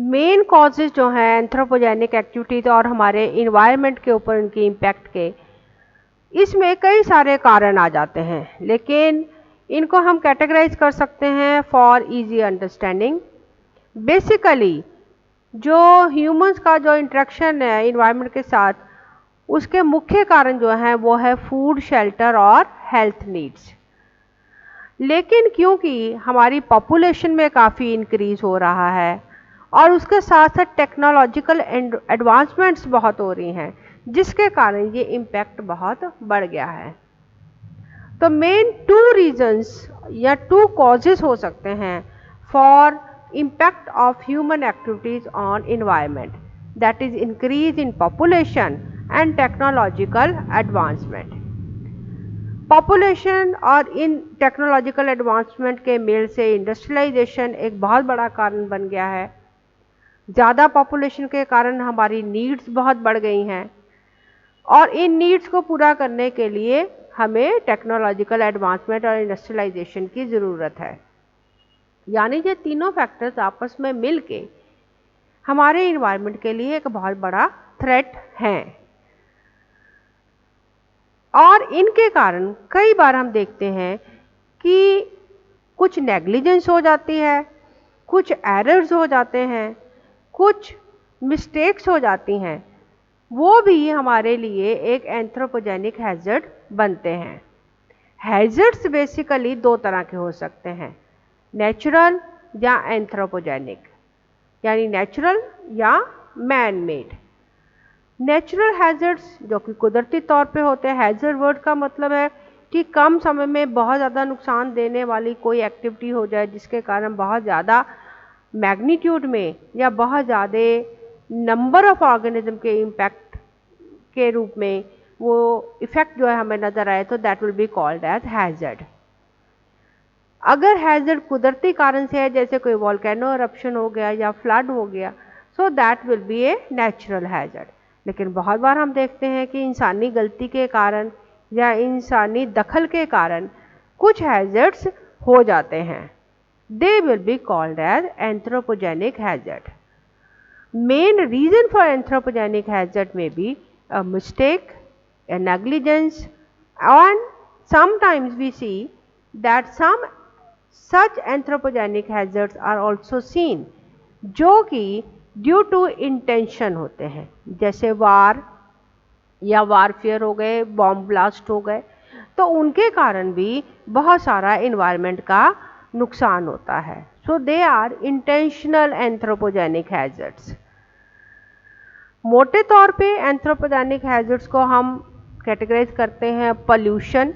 Main causes जो हैं anthropogenic activities और हमारे इन्वायरमेंट के ऊपर उनकी इम्पैक्ट के, इसमें कई सारे कारण आ जाते हैं, लेकिन इनको हम कैटेगराइज कर सकते हैं फॉर इजी अंडरस्टैंडिंग। बेसिकली जो ह्यूमंस का जो इंटरेक्शन है इन्वायरमेंट के साथ, उसके मुख्य कारण जो हैं वो है फूड, शेल्टर और हेल्थ नीड्स। लेकिन क्योंकि हमारी पॉपुलेशन में काफ़ी इंक्रीज हो रहा है और उसके साथ साथ टेक्नोलॉजिकल एडवांसमेंट्स बहुत हो रही हैं, जिसके कारण ये इम्पैक्ट बहुत बढ़ गया है। तो मेन 2 रीजंस या 2 कॉजेज हो सकते हैं for impact of human activities on environment, that is increase in population and technological advancement। Population और इन टेक्नोलॉजिकल एडवांसमेंट के मेल से इंडस्ट्रियलाइजेशन एक बहुत बड़ा कारण बन गया है। ज़्यादा पॉपुलेशन के कारण हमारी नीड्स बहुत बढ़ गई हैं और इन नीड्स को पूरा करने के लिए हमें टेक्नोलॉजिकल एडवांसमेंट और इंडस्ट्रियलाइजेशन की ज़रूरत है। यानी ये तीनों फैक्टर्स आपस में मिलके हमारे इन्वायरमेंट के लिए एक बहुत बड़ा थ्रेट हैं और इनके कारण कई बार हम देखते हैं कि कुछ नेग्लिजेंस हो जाती है, कुछ एरर्स हो जाते हैं, कुछ मिस्टेक्स हो जाती हैं, वो भी हमारे लिए एक एंथ्रोपोजेनिक हैजर्ड बनते हैं। हैजर्ड्स बेसिकली 2 तरह के हो सकते हैं, नेचुरल या एंथ्रोपोजेनिक, यानी नेचुरल या मैन मेड। नेचुरल हैजर्ड्स जो कि कुदरती तौर पे होते हैं, हैजर्ड वर्ड का मतलब है कि कम समय में बहुत ज़्यादा नुकसान देने वाली कोई एक्टिविटी हो जाए जिसके कारण बहुत ज़्यादा मैग्नीट्यूड में या बहुत ज़्यादा नंबर ऑफ ऑर्गेनिज्म के इम्पैक्ट के रूप में वो इफ़ेक्ट जो है हमें नज़र आए, तो that will be called as hazard. अगर हैजर्ड कुदरती कारण से है, जैसे कोई वॉल्केनो eruption हो गया या फ्लड हो गया, so that will B a natural hazard. लेकिन बहुत बार हम देखते हैं कि इंसानी गलती के कारण या इंसानी दखल के कारण कुछ हैजर्ड्स हो जाते हैं, they will be called as anthropogenic hazard. Main reason for anthropogenic hazard में be a mistake, a negligence, and sometimes we see that some such anthropogenic hazards are also seen जो कि ड्यू टू इंटेंशन होते हैं, जैसे वार या warfare हो गए, bomb blast हो गए, तो उनके कारण भी बहुत सारा इन्वायरमेंट का नुकसान होता है। So they are intentional anthropogenic hazards. मोटे तौर पे एंथ्रोपोजेनिक हैजर्ड्स को हम कैटेगराइज करते हैं पॉल्यूशन,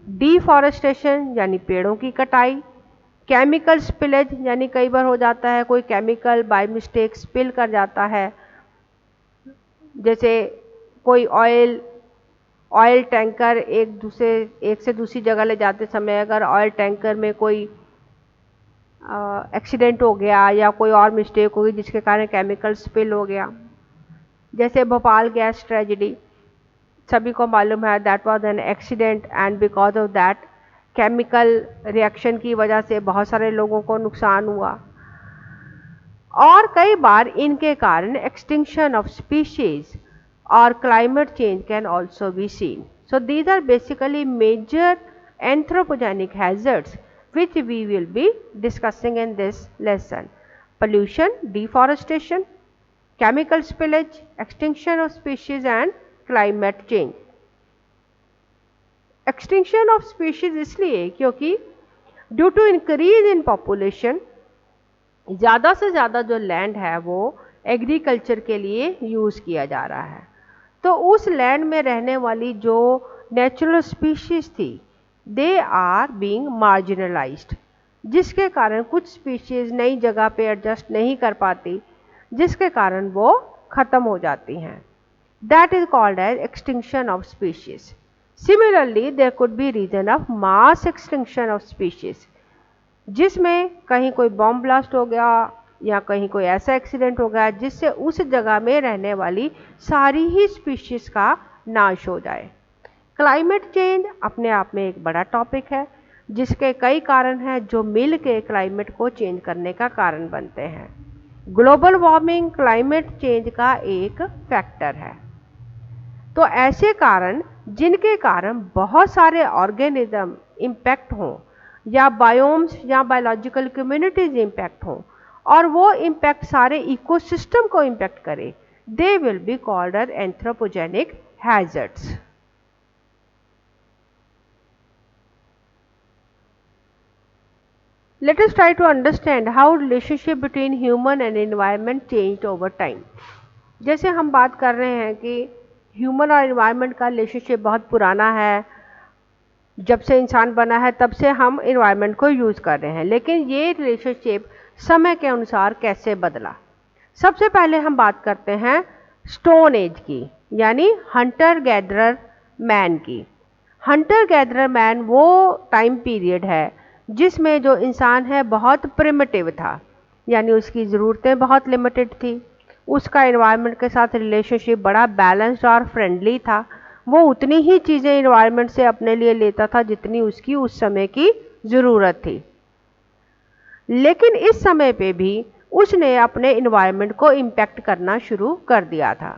डिफॉरेस्टेशन यानी पेड़ों की कटाई, केमिकल स्पिलेज यानी कई बार हो जाता है कोई केमिकल बाय मिस्टेक स्पिल कर जाता है, जैसे कोई ऑयल टैंकर एक से दूसरी जगह ले जाते समय अगर ऑयल टैंकर में कोई एक्सीडेंट हो गया या कोई और मिस्टेक हो गई जिसके कारण केमिकल स्पिल हो गया, जैसे भोपाल गैस ट्रेजेडी सभी को मालूम है, that was an accident and because of that chemical reaction की वजह से बहुत सारे लोगों को नुकसान हुआ। और कई बार इनके कारण एक्सटिंक्शन ऑफ स्पीशीज और climate change can also be seen. So these are basically major anthropogenic hazards which we will be discussing in this lesson: pollution, deforestation, chemical spillage, extinction of species and climate change। Extinction of species इसलिए क्योंकि due to increase in population ज़्यादा से ज़्यादा जो land है वो agriculture के लिए यूज़ किया जा रहा है, तो उस लैंड में रहने वाली जो नेचुरल स्पीशीज थी दे आर बीइंग मार्जिनलाइज्ड, जिसके कारण कुछ स्पीशीज नई जगह पे एडजस्ट नहीं कर पाती, जिसके कारण वो ख़त्म हो जाती हैं। That is called as extinction of species. Similarly, there could be reason of mass extinction of species, जिसमें कहीं कोई बॉम्ब ब्लास्ट हो गया या कहीं कोई ऐसा एक्सीडेंट हो गया जिससे उस जगह में रहने वाली सारी ही स्पीशीज का नाश हो जाए। क्लाइमेट चेंज अपने आप में एक बड़ा टॉपिक है जिसके कई कारण हैं जो मिल के क्लाइमेट को चेंज करने का कारण बनते हैं। ग्लोबल वार्मिंग क्लाइमेट चेंज का एक फैक्टर है। तो ऐसे कारण जिनके कारण बहुत सारे ऑर्गेनिज्म इम्पैक्ट हों या बायोम्स या बायोलॉजिकल कम्युनिटीज इम्पैक्ट हों और वो इम्पैक्ट सारे इकोसिस्टम को इम्पैक्ट करे, they will be called as anthropogenic hazards. Let us try to understand how relationship between human and environment changed over time। जैसे हम बात कर रहे हैं कि ह्यूमन और इन्वायरमेंट का रिलेशनशिप बहुत पुराना है, जब से इंसान बना है तब से हम इन्वायरमेंट को यूज़ कर रहे हैं, लेकिन ये रिलेशनशिप समय के अनुसार कैसे बदला। सबसे पहले हम बात करते हैं स्टोन एज की, यानी हंटर गैदरर मैन की। हंटर गैदरर मैन वो टाइम पीरियड है जिसमें जो इंसान है बहुत प्रिमिटिव था, यानी उसकी ज़रूरतें बहुत लिमिटेड थी, उसका एनवायरनमेंट के साथ रिलेशनशिप बड़ा बैलेंस्ड और फ्रेंडली था। वो उतनी ही चीज़ें एनवायरनमेंट से अपने लिए लेता था जितनी उसकी उस समय की ज़रूरत थी। लेकिन इस समय पे भी उसने अपने एनवायरनमेंट को इम्पैक्ट करना शुरू कर दिया था,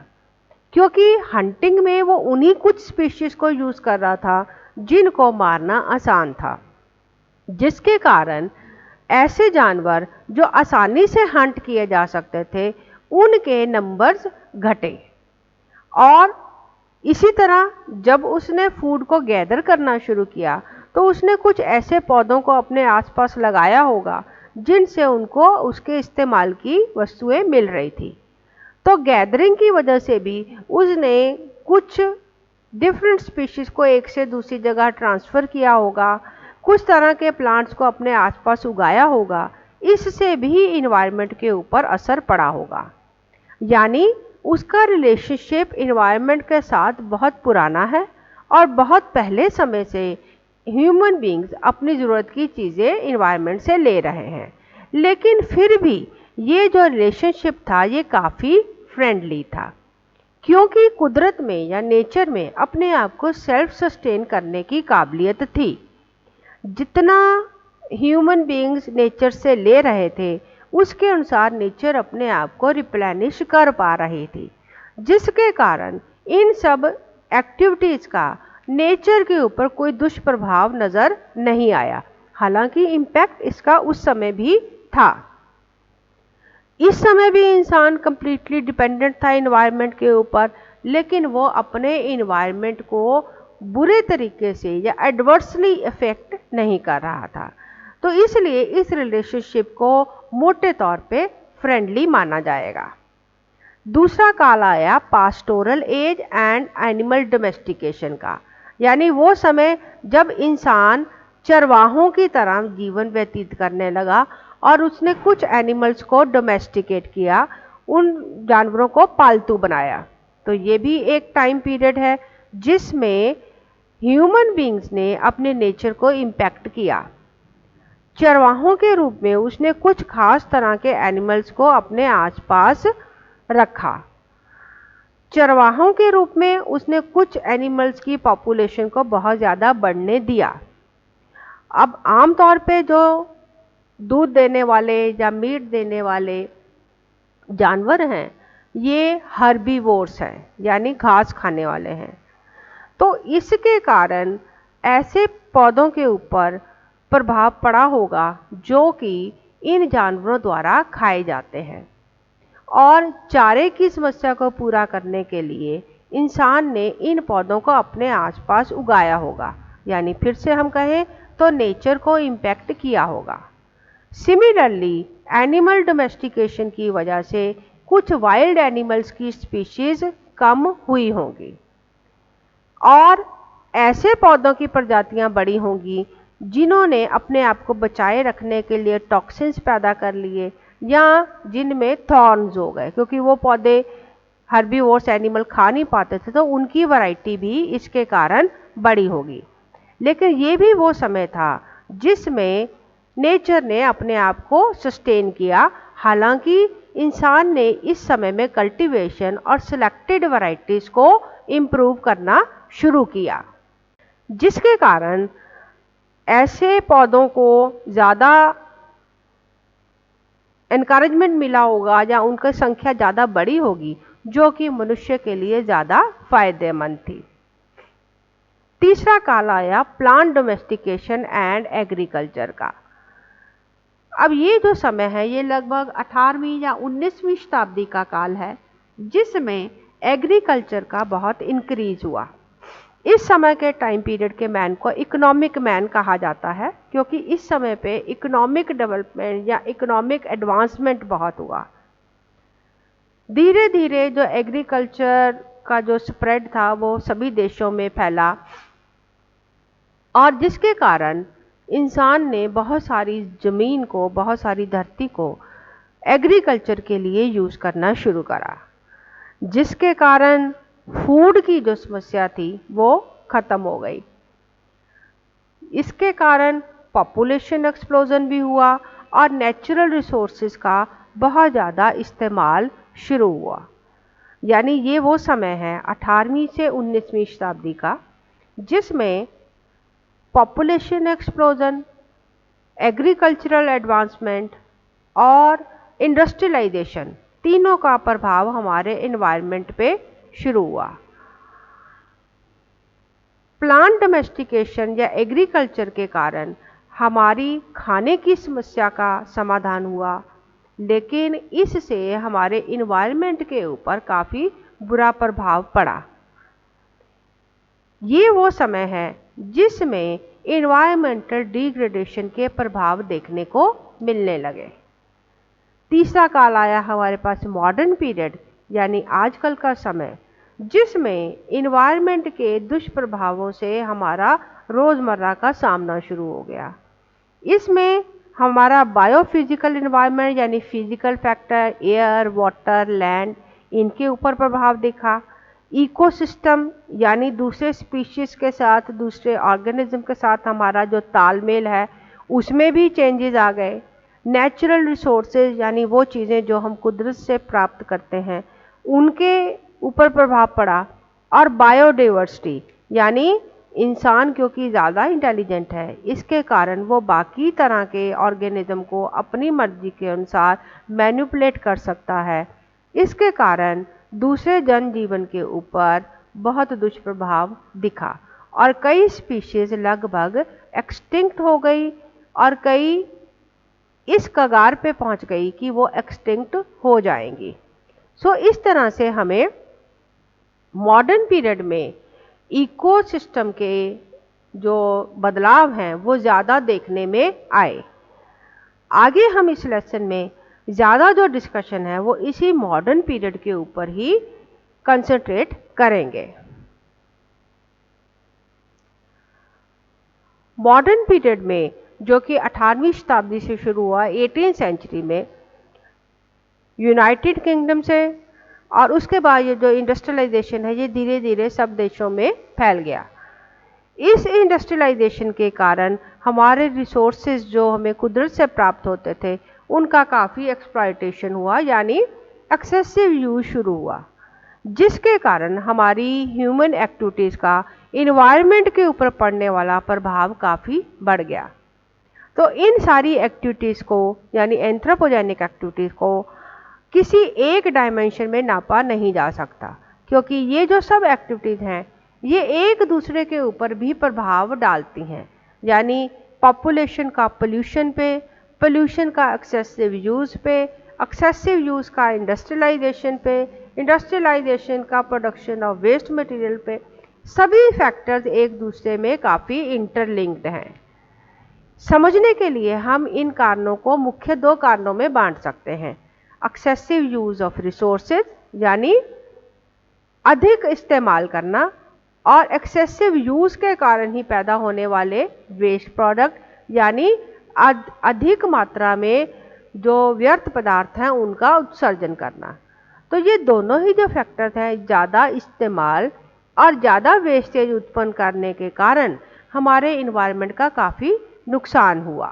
क्योंकि हंटिंग में वो उन्हीं कुछ स्पीशीज़ को यूज़ कर रहा था जिनको मारना आसान था, जिसके कारण ऐसे जानवर जो आसानी से हंट किए जा सकते थे उनके नंबर्स घटे। और इसी तरह जब उसने फूड को गैदर करना शुरू किया तो उसने कुछ ऐसे पौधों को अपने आसपास लगाया होगा जिनसे उनको उसके इस्तेमाल की वस्तुएं मिल रही थी। तो गैदरिंग की वजह से भी उसने कुछ डिफरेंट स्पीशीज़ को एक से दूसरी जगह ट्रांसफ़र किया होगा, कुछ तरह के प्लांट्स को अपने आसपास उगाया होगा, इससे भी इन्वायरमेंट के ऊपर असर पड़ा होगा। यानी उसका रिलेशनशिप इन्वायरमेंट के साथ बहुत पुराना है और बहुत पहले समय से ह्यूमन बींग्स अपनी ज़रूरत की चीज़ें इन्वायरमेंट से ले रहे हैं, लेकिन फिर भी ये जो रिलेशनशिप था ये काफ़ी फ्रेंडली था, क्योंकि कुदरत में या नेचर में अपने आप को सेल्फ सस्टेन करने की काबिलियत थी। जितना ह्यूमन बींग्स नेचर से ले रहे थे उसके अनुसार नेचर अपने आप को रिप्लेनिश कर पा रही थी, जिसके कारण इन सब एक्टिविटीज़ का नेचर के ऊपर कोई दुष्प्रभाव नज़र नहीं आया। हालांकि इम्पैक्ट इसका उस समय भी था। इस समय भी इंसान कंप्लीटली डिपेंडेंट था इन्वायरमेंट के ऊपर, लेकिन वो अपने इन्वायरमेंट को बुरे तरीके से या एडवर्सली इफेक्ट नहीं कर रहा था। तो इसलिए इस रिलेशनशिप को मोटे तौर पे फ्रेंडली माना जाएगा। दूसरा काल आया pastoral age and animal domestication का, यानी वो समय जब इंसान चरवाहों की तरह जीवन व्यतीत करने लगा और उसने कुछ एनिमल्स को डोमेस्टिकेट किया, उन जानवरों को पालतू बनाया। तो ये भी एक टाइम पीरियड है जिसमें ह्यूमन बींग्स ने अपने नेचर को इम्पैक्ट किया। चरवाहों के रूप में उसने कुछ खास तरह के एनिमल्स को अपने आसपास रखा। चरवाहों के रूप में उसने कुछ एनिमल्स की पॉपुलेशन को बहुत ज़्यादा बढ़ने दिया। अब आम तौर पे जो दूध देने वाले या मीट देने वाले जानवर हैं ये हर्बीवोर्स हैं, यानी घास खाने वाले हैं। तो इसके कारण ऐसे पौधों के ऊपर प्रभाव पड़ा होगा जो कि इन जानवरों द्वारा खाए जाते हैं, और चारे की समस्या को पूरा करने के लिए इंसान ने इन पौधों को अपने आसपास उगाया होगा, यानी फिर से हम कहें तो नेचर को इम्पैक्ट किया होगा। सिमिलरली एनिमल डोमेस्टिकेशन की वजह से कुछ वाइल्ड एनिमल्स की स्पीशीज़ कम हुई होंगी और ऐसे पौधों की प्रजातियां बढ़ी होंगी जिन्होंने अपने आप को बचाए रखने के लिए टॉक्सिन्स पैदा कर लिए या जिनमें थॉर्न्स हो गए, क्योंकि वो पौधे हर्बीवोर्स एनिमल खा नहीं पाते थे, तो उनकी वैरायटी भी इसके कारण बढ़ी होगी। लेकिन ये भी वो समय था जिसमें नेचर ने अपने आप को सस्टेन किया। हालांकि इंसान ने इस समय में कल्टीवेशन और सिलेक्टेड वैरायटीज़ को इम्प्रूव करना शुरू किया, जिसके कारण ऐसे पौधों को ज़्यादा एनकरेजमेंट मिला होगा या उनकी संख्या ज़्यादा बड़ी होगी, जो कि मनुष्य के लिए ज़्यादा फायदेमंद थी। तीसरा काल आया प्लांट डोमेस्टिकेशन एंड एग्रीकल्चर का। अब ये जो समय है ये लगभग 18वीं या 19वीं शताब्दी का काल है, जिसमें एग्रीकल्चर का बहुत इंक्रीज हुआ। इस समय के टाइम पीरियड के मैन को इकोनॉमिक मैन कहा जाता है, क्योंकि इस समय पे इकोनॉमिक डेवलपमेंट या इकोनॉमिक एडवांसमेंट बहुत हुआ। धीरे धीरे जो एग्रीकल्चर का जो स्प्रेड था वो सभी देशों में फैला, और जिसके कारण इंसान ने बहुत सारी ज़मीन को, बहुत सारी धरती को एग्रीकल्चर के लिए यूज़ करना शुरू करा, जिसके कारण फूड की जो समस्या थी वो ख़त्म हो गई। इसके कारण पॉपुलेशन एक्सप्लोजन भी हुआ और नेचुरल रिसोर्सेज का बहुत ज़्यादा इस्तेमाल शुरू हुआ। यानी ये वो समय है 18वीं से 19वीं शताब्दी का, जिसमें पॉपुलेशन एक्सप्लोजन, एग्रीकल्चरल एडवांसमेंट और इंडस्ट्रियलाइजेशन तीनों का प्रभाव हमारे एनवायरनमेंट पे शुरू हुआ। प्लांट डोमेस्टिकेशन या एग्रीकल्चर के कारण हमारी खाने की समस्या का समाधान हुआ, लेकिन इससे हमारे एनवायरनमेंट के ऊपर काफ़ी बुरा प्रभाव पड़ा। ये वो समय है जिसमें एनवायरमेंटल डिग्रेडेशन के प्रभाव देखने को मिलने लगे। तीसरा काल आया हमारे पास मॉडर्न पीरियड, यानी आजकल का समय, जिसमें एनवायरनमेंट के दुष्प्रभावों से हमारा रोज़मर्रा का सामना शुरू हो गया। इसमें हमारा बायोफिजिकल एनवायरनमेंट यानी physical factor, air, water, land, इनके ऊपर प्रभाव दिखा। इकोसिस्टम यानी दूसरे स्पीशीज़ के साथ, दूसरे ऑर्गेनिज्म के साथ हमारा जो तालमेल है उसमें भी चेंजेस आ गए। नेचुरल रिसोर्सेज यानी वो चीज़ें जो हम कुदरत से प्राप्त करते हैं उनके ऊपर प्रभाव पड़ा। और बायोडाइवर्सिटी यानी इंसान क्योंकि ज़्यादा इंटेलिजेंट है, इसके कारण वो बाकी तरह के ऑर्गेनिज्म को अपनी मर्जी के अनुसार मैनिपुलेट कर सकता है। इसके कारण दूसरे जनजीवन के ऊपर बहुत दुष्प्रभाव दिखा और कई स्पीशीज़ लगभग एक्सटिंक्ट हो गई और कई इस कगार पे पहुंच गई कि वो एक्सटिंक्ट हो जाएंगी। सो इस तरह से हमें मॉडर्न पीरियड में इकोसिस्टम के जो बदलाव हैं वो ज़्यादा देखने में आए। आगे हम इस लेसन में ज़्यादा जो डिस्कशन है वो इसी मॉडर्न पीरियड के ऊपर ही कंसंट्रेट करेंगे। मॉडर्न पीरियड में, जो कि 18वीं शताब्दी से शुरू हुआ 18th सेंचुरी में यूनाइटेड किंगडम से, और उसके बाद ये जो इंडस्ट्रियलाइजेशन है ये धीरे धीरे सब देशों में फैल गया। इस इंडस्ट्रियलाइजेशन के कारण हमारे रिसोर्सेज जो हमें कुदरत से प्राप्त होते थे उनका काफ़ी एक्सप्लॉयटेशन हुआ, यानी एक्सेसिव यूज शुरू हुआ, जिसके कारण हमारी ह्यूमन एक्टिविटीज़ का इन्वायरमेंट के ऊपर पड़ने वाला प्रभाव काफ़ी बढ़ गया। तो इन सारी एक्टिविटीज़ को यानी एंथ्रोपोजेनिक एक्टिविटीज़ को किसी एक डायमेंशन में नापा नहीं जा सकता, क्योंकि ये जो सब एक्टिविटीज़ हैं ये एक दूसरे के ऊपर भी प्रभाव डालती हैं। यानी पॉपुलेशन का पोल्यूशन पे, पोल्यूशन का एक्सेसिव यूज़ पे, एक्सेसिव यूज़ का इंडस्ट्रियलाइजेशन पे, इंडस्ट्रियलाइजेशन का प्रोडक्शन ऑफ वेस्ट मटेरियल पे, सभी फैक्टर्स एक दूसरे में काफ़ी इंटरलिंक्ड हैं। समझने के लिए हम इन कारणों को मुख्य दो कारणों में बांट सकते हैं। एक्सेसिव यूज़ ऑफ रिसोर्सेज यानी अधिक इस्तेमाल करना, और एक्सेसिव यूज़ के कारण ही पैदा होने वाले वेस्ट प्रोडक्ट यानी अधिक मात्रा में जो व्यर्थ पदार्थ हैं उनका उत्सर्जन करना। तो ये दोनों ही जो फैक्टर्स हैं, ज़्यादा इस्तेमाल और ज़्यादा वेस्टेज उत्पन्न करने के कारण हमारे इन्वायरमेंट का काफ़ी नुकसान हुआ।